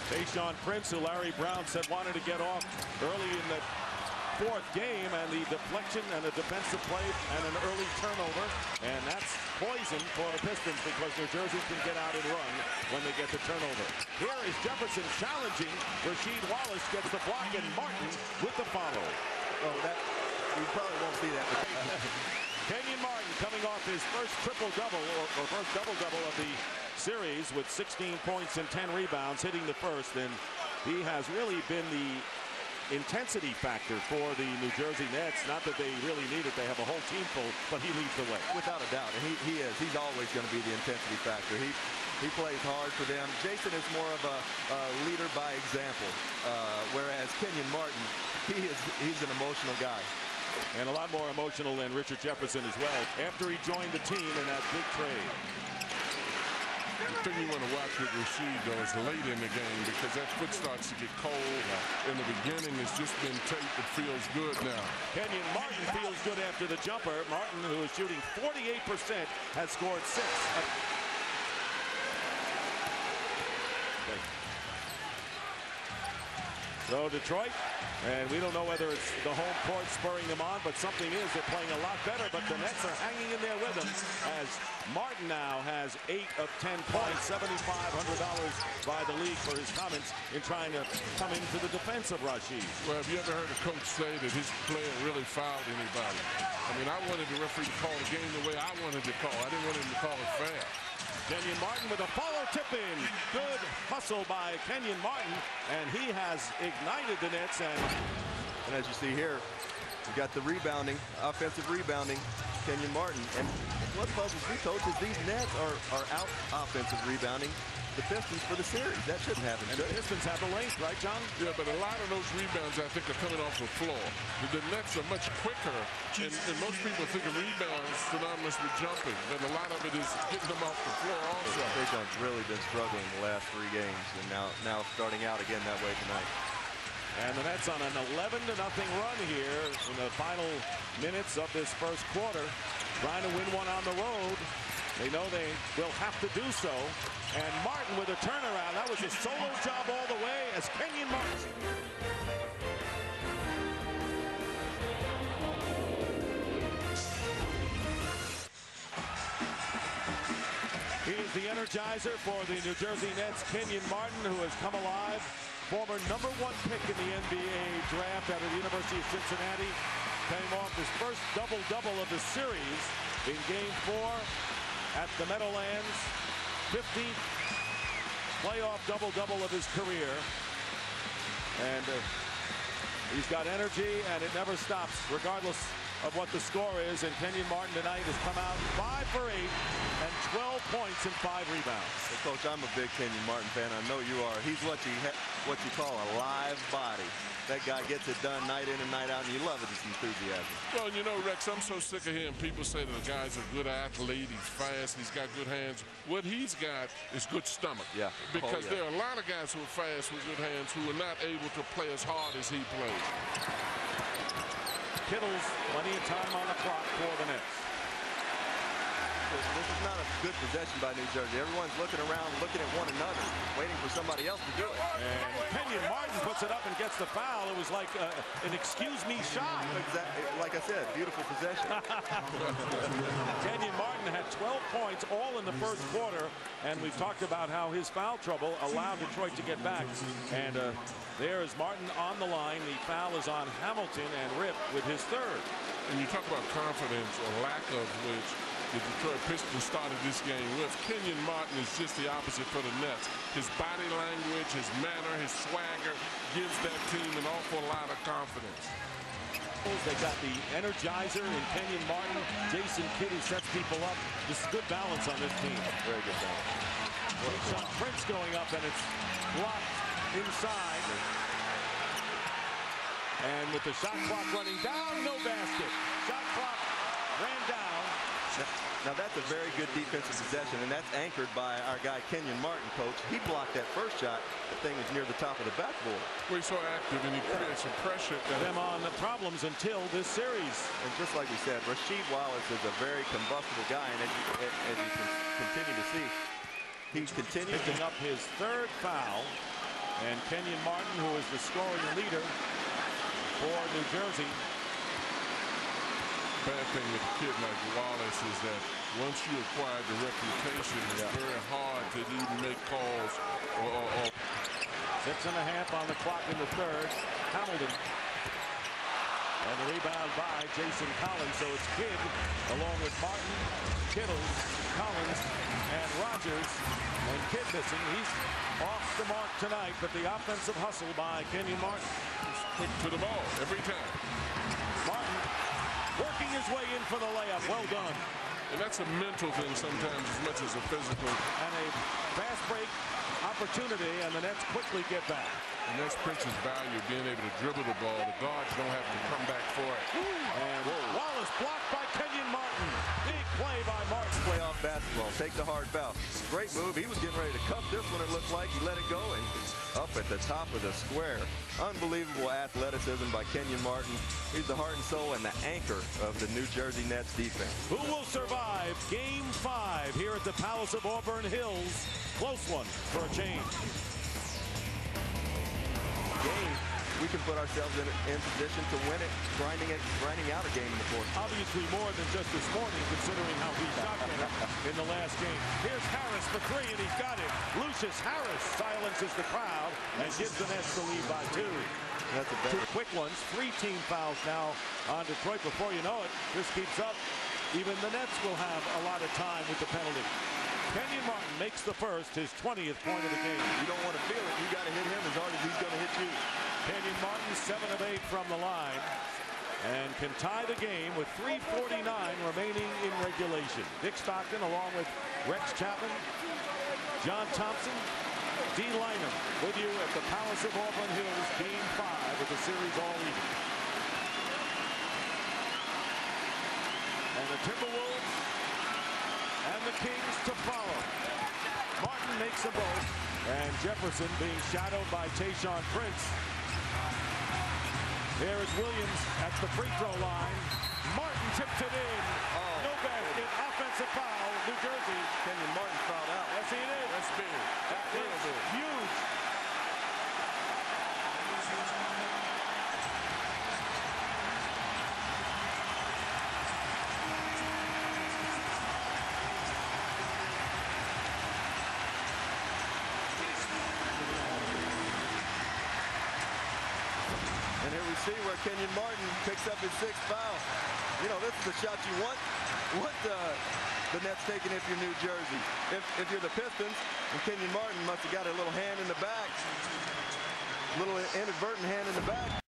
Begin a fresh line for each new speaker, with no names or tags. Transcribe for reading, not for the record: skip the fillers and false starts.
Tayshaun Prince, who Larry Brown said wanted to get off early in the fourth game, and the deflection and a defensive play and an early turnover, and that's poison for the Pistons because New Jersey can get out and run when they get the turnover. Here is Jefferson challenging. Rasheed Wallace gets the block, and Martin with the follow.
Oh, that we probably won't see that.
Kenyon Martin coming off his first triple-double or first double-double of the series with 16 points and 10 rebounds, hitting the first, and he has really been the intensity factor for the New Jersey Nets. Not that they really need it. They have a whole team full, but he leads the way.
Without a doubt. And he is. He's always going to be the intensity factor. He plays hard for them. Jason is more of a leader by example, whereas Kenyon Martin, he's an emotional guy.
And a lot more emotional than Richard Jefferson as well after he joined the team in that big trade.
The thing you want to watch with Rasheed, though, is late in the game because that foot starts to get cold. In the beginning, it's just been taped. It feels good now.
Kenyon Martin feels good after the jumper. Martin, who is shooting 48%, has scored 6. So Detroit, and we don't know whether it's the home court spurring them on, but something is. They're playing a lot better, but the Nets are hanging in there with them as Martin now has 8 of 10 points, $7,500 by the league for his comments in trying to come into the defense of Rasheed.
Well, have you ever heard a coach say that his player really fouled anybody? I mean, I wanted the referee to call the game the way I wanted to call. I didn't want him to call it fair.
Kenyon Martin with a follow tip-in. Good hustle by Kenyon Martin, and he has ignited the Nets. And
as you see here, you got the rebounding, offensive rebounding, Kenyon Martin. And what puzzles me, coach, is these Nets are out offensive rebounding the Pistons for the series. That shouldn't happen.
And the Pistons have the length, right, John?
Yeah, but a lot of those rebounds, I think, are coming off the floor. The Nets are much quicker, and most people think of rebounds synonymous with jumping, but a lot of it is getting them off the floor also.
Tayshaun's really been struggling the last 3 games, and now starting out again that way tonight.
And the Nets on an 11-0 run here in the final minutes of this first quarter, trying to win one on the road. They know they will have to do so. And Martin with a turnaround. That was a solo job all the way as Kenyon Martin. He is the energizer for the New Jersey Nets. Kenyon Martin, who has come alive. Former #1 pick in the NBA draft out of the University of Cincinnati. Came off his first double-double of the series in Game 4 at the Meadowlands. 15th playoff double-double of his career. And he's got energy, and it never stops, regardless of what the score is. And Kenyon Martin tonight has come out 5 for 8 and 12 points and 5 rebounds.
Well, Coach, I'm a big Kenyon Martin fan. I know you are. He's what you call a live body. That guy gets it done night in and night out, and you love it, his enthusiasm.
Well, you know, Rex, I'm so sick of hearing people say that the guy's a good athlete, he's fast, he's got good hands. What he's got is good stomach.
Yeah.
Because there are a lot of guys who are fast with good hands who are not able to play as hard as he plays.
Kittle's plenty of time on the clock for the Nets.
This is not a good possession by New Jersey. Everyone's looking around, looking at one another, waiting for somebody else to do it.
And Kenyon Martin puts it up and gets the foul. It was like an excuse-me shot.
Exactly. Like I said, beautiful possession.
Kenyon Martin had 12 points all in the first quarter, and we've talked about how his foul trouble allowed Detroit to get back. And there is Martin on the line. The foul is on Hamilton and Rip with his 3rd.
And you talk about confidence or lack of which the Detroit Pistons started this game with. Kenyon Martin is just the opposite for the Nets. His body language, his manner, his swagger gives that team an awful lot of confidence.
They got the energizer in Kenyon Martin. Jason Kidd, who sets people up. This is good balance on this team.
Very good balance.
Sean Prince going up, and it's blocked inside. And with the shot clock running down, no basket. Shot clock ran down.
Now that's a very good defensive possession, and that's anchored by our guy Kenyon Martin, coach. He blocked that first shot. The thing was near the top of the backboard.
Well, he's so active, and he creates some pressure.
Them on the problems until this series.
And just like we said, Rasheed Wallace is a very combustible guy, and as you can continue to see, he's continuing
picking up his 3rd foul. And Kenyon Martin, who is the scoring leader for New Jersey.
Bad thing with a kid like Wallace is that once you acquire the reputation, it's very hard to even make calls.
6.5 on the clock in the third. Hamilton. And the rebound by Jason Collins. So it's Kidd along with Martin, Kittle, Collins, and Rogers. And Kidd missing. He's off the mark tonight, but the offensive hustle by Kenyon Martin.
He's quick to the ball every time.
Martin working his way in for the layup. Well done.
And that's a mental thing sometimes as much as a physical.
And a fast break opportunity, and the Nets quickly get back.
And that's Prince's value, being able to dribble the ball. The guards don't have to come back for it.
And Wallace blocked by Kenyon Martin. Big play by Martin.
Playoff basketball. Take the hard foul. Great move. He was getting ready to cuff this one, it looked like. He let it go, and up at the top of the square. Unbelievable athleticism by Kenyon Martin. He's the heart and soul and the anchor of the New Jersey Nets defense.
Who will survive Game 5 here at the Palace of Auburn Hills? Close one for a change.
Game, we can put ourselves in position to win it, grinding out a game in the fourth.
Obviously more than just this morning, considering how he shot in the last game. Here's Harris for 3, and he's got it. Lucius Harris silences the crowd and gives the Nets the lead by 2.
That's a better.
2 quick ones. 3 team fouls now on Detroit. Before you know it, this keeps up. Even the Nets will have a lot of time with the penalty. Kenyon Martin makes the first, his 20th point of the game.
You don't want to feel it. You got to hit him as hard as he's going to hit you.
Kenyon Martin 7 of 8 from the line and can tie the game with 3:49 remaining in regulation. Dick Stockton along with Rex Chapman, John Thompson, D. Lynam with you at the Palace of Auburn Hills, Game 5 with the series all even. And the Timberwolves and the Kings to follow. Martin makes them both, and Jefferson being shadowed by Tayshaun Prince. There is Williams at the free throw line. Martin tipped it in. No basket. Offensive foul. New Jersey.
Kenyon Martin fouled out.
Yes, he did.
That's big.
That is huge.
And here we see where Kenyon Martin picks up his 6th foul. You know, this is the shot you want the Nets taking if you're New Jersey. If you're the Pistons, and Kenyon Martin must have got a little hand in the back, little inadvertent hand in the back.